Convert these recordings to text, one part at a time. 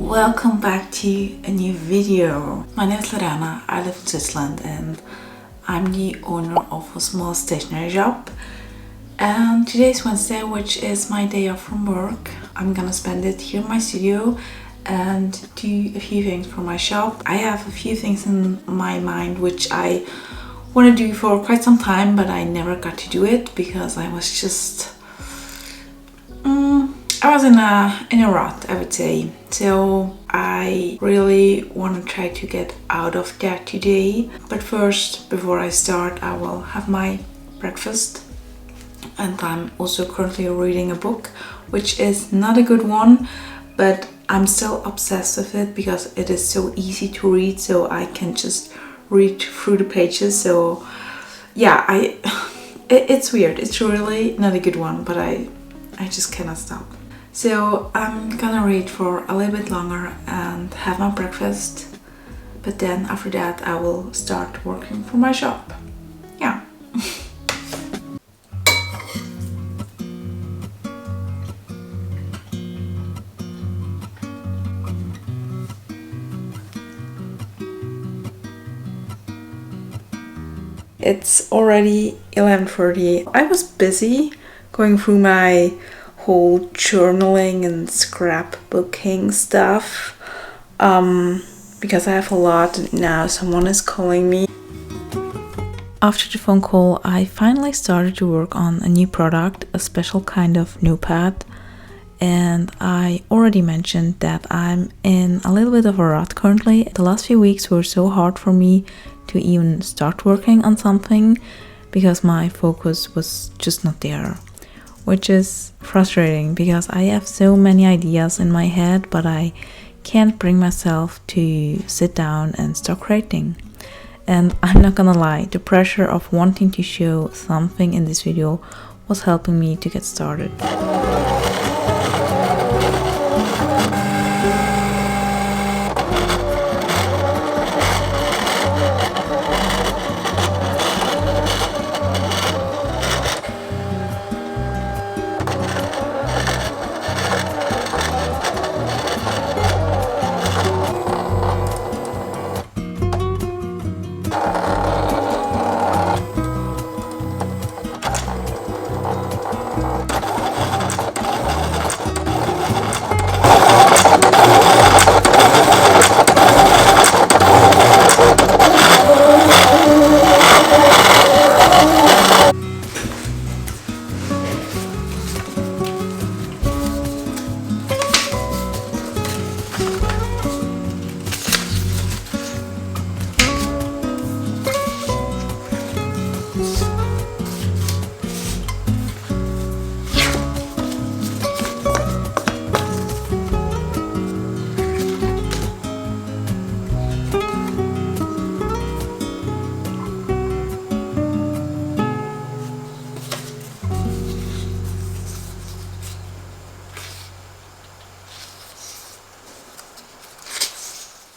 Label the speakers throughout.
Speaker 1: Welcome back to a new video. My name is Lorana, I live in Switzerland and I'm the owner of a small stationery shop. And today's Wednesday, which is my day off from work. I'm gonna spend it here in my studio and do a few things for my shop. I have a few things in my mind which I want to do for quite some time, but I never got to do it because I was just I was in a rut, I would say. So I really want to try to get out of that today. But first, before I start, I will have my breakfast. And I'm also currently reading a book, which is not a good one, but I'm still obsessed with it because it is so easy to read, so I can just read through the pages. So yeah, it's weird. It's really not a good one, but I just cannot stop. So I'm gonna read for a little bit longer and have my breakfast, but then after that I will start working for my shop. Yeah. It's already 11:30. I was busy going through my whole journaling and scrapbooking stuff because I have a lot now. Someone is calling me. After the phone call, I finally started to work on a new product, a special kind of notepad. And I already mentioned that I'm in a little bit of a rut currently. The last few weeks were so hard for me to even start working on something because my focus was just not there, which is frustrating because I have so many ideas in my head, but I can't bring myself to sit down and start creating. And I'm not gonna lie, the pressure of wanting to show something in this video was helping me to get started.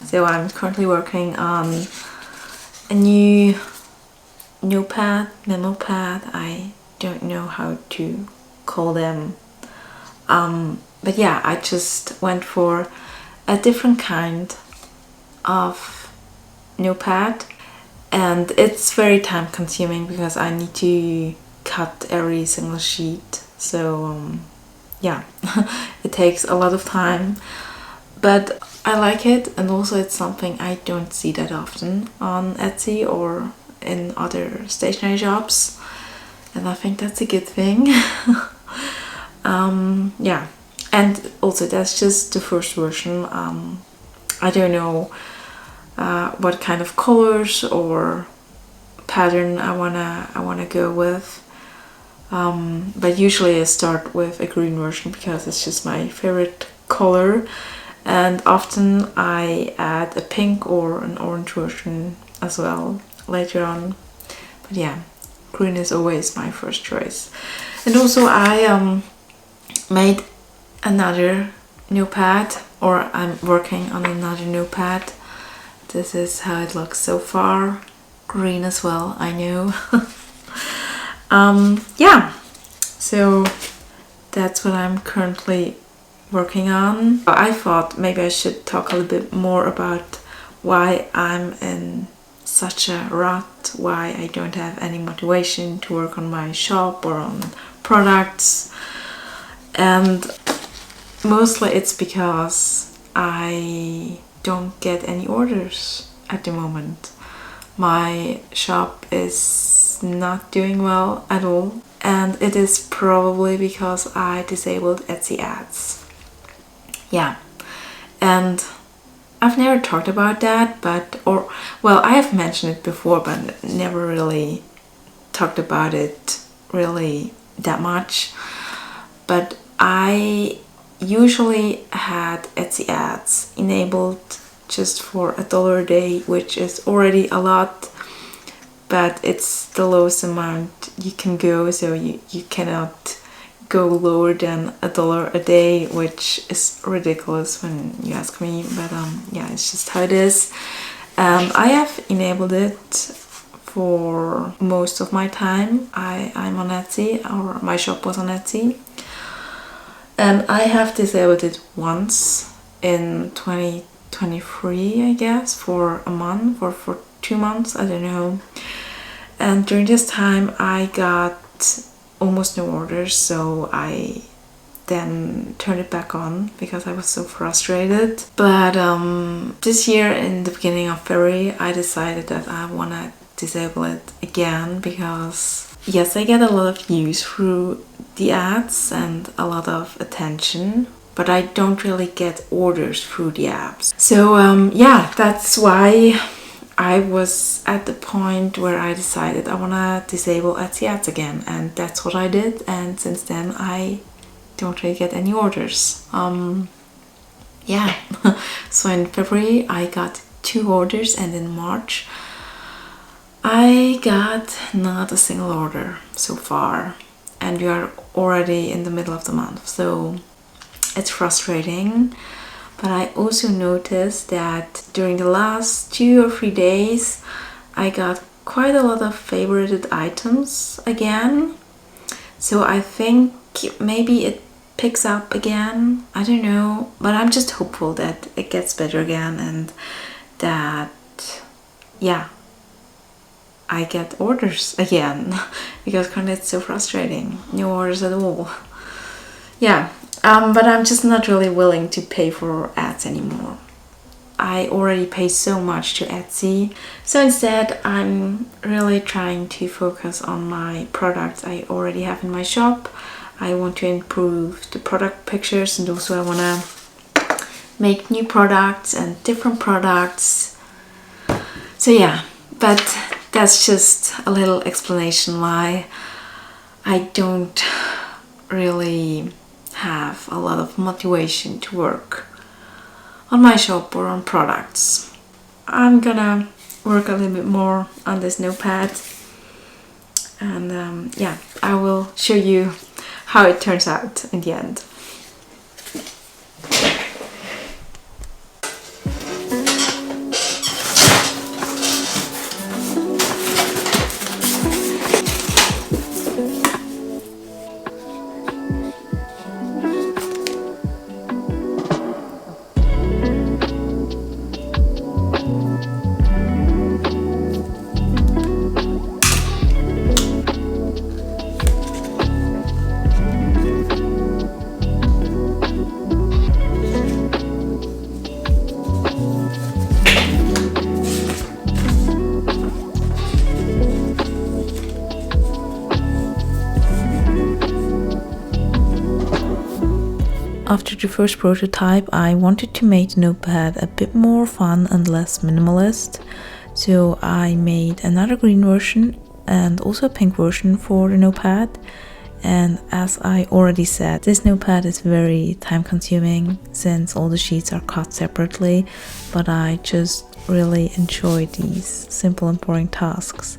Speaker 1: So I'm currently working on a new notepad, memo pad. I don't know how to call them. But yeah, I just went for a different kind of notepad, and it's very time consuming because I need to cut every single sheet. So yeah, it takes a lot of time. But I like it, and also it's something I don't see that often on Etsy or in other stationery shops, and I think that's a good thing. Yeah, and also that's just the first version. I don't know what kind of colors or pattern I wanna go with. But usually I start with a green version because it's just my favorite color, and often I add a pink or an orange version as well later on. But yeah, green is always my first choice. And also I made another notepad, or I'm working on another notepad. This is how it looks so far. Green as well, I know. Yeah, so that's what I'm currently working on. I thought maybe I should talk a little bit more about why I'm in such a rut, why I don't have any motivation to work on my shop or on products. And mostly it's because I don't get any orders at the moment. My shop is not doing well at all, and it is probably because I disabled Etsy ads. Yeah, and I've never talked about that, well, I have mentioned it before, but never really talked about it really that much. But I usually had Etsy ads enabled just for $1 a day, which is already a lot, but it's the lowest amount you can go, so you cannot go lower than $1 a day, which is ridiculous when you ask me, but yeah, it's just how it is. I have enabled it for most of my time. I'm on Etsy, or my shop was on Etsy, and I have disabled it once in 2023, I guess, for a month or for 2 months, I don't know. And during this time I got almost no orders, so I then turned it back on because I was so frustrated. But this year, in the beginning of February, I decided that I want to disable it again, because yes, I get a lot of views through the ads and a lot of attention, but I don't really get orders through the apps. So yeah, that's why I was at the point where I decided I want to disable Etsy ads again, and that's what I did, and since then I don't really get any orders. Yeah, so in February I got 2 orders, and in March I got not a single order so far, and we are already in the middle of the month, so it's frustrating. But I also noticed that during the last 2 or 3 days I got quite a lot of favorited items again, so I think maybe it picks up again, I don't know, but I'm just hopeful that it gets better again, and that, yeah, I get orders again, because currently it's so frustrating, no orders at all. Yeah, but I'm just not really willing to pay for ads anymore. I already pay so much to Etsy, so instead I'm really trying to focus on my products I already have in my shop. I want to improve the product pictures, and also I want to make new products and different products. So yeah, but that's just a little explanation why I don't really have a lot of motivation to work on my shop or on products. I'm gonna work a little bit more on this notepad, and yeah, I will show you how it turns out in the end. After the first prototype, I wanted to make the notepad a bit more fun and less minimalist, so I made another green version and also a pink version for the notepad. And as I already said, this notepad is very time consuming since all the sheets are cut separately, but I just really enjoy these simple and boring tasks.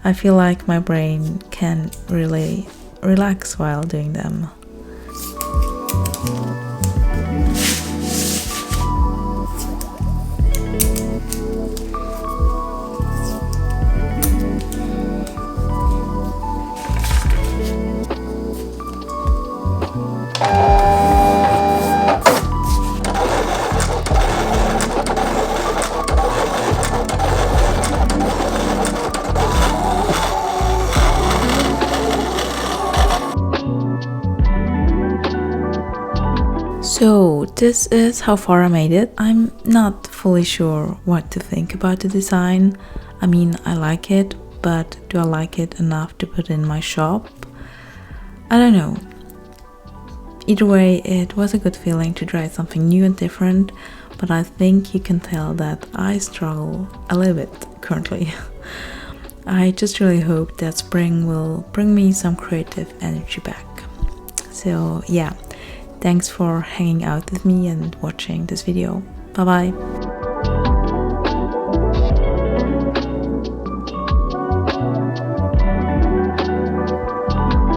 Speaker 1: I feel like my brain can really relax while doing them. So this is how far I made it. I'm not fully sure what to think about the design. I mean, I like it, but do I like it enough to put in my shop? I don't know. Either way, it was a good feeling to try something new and different, but I think you can tell that I struggle a little bit currently. I just really hope that spring will bring me some creative energy back. So yeah, thanks for hanging out with me and watching this video. Bye bye.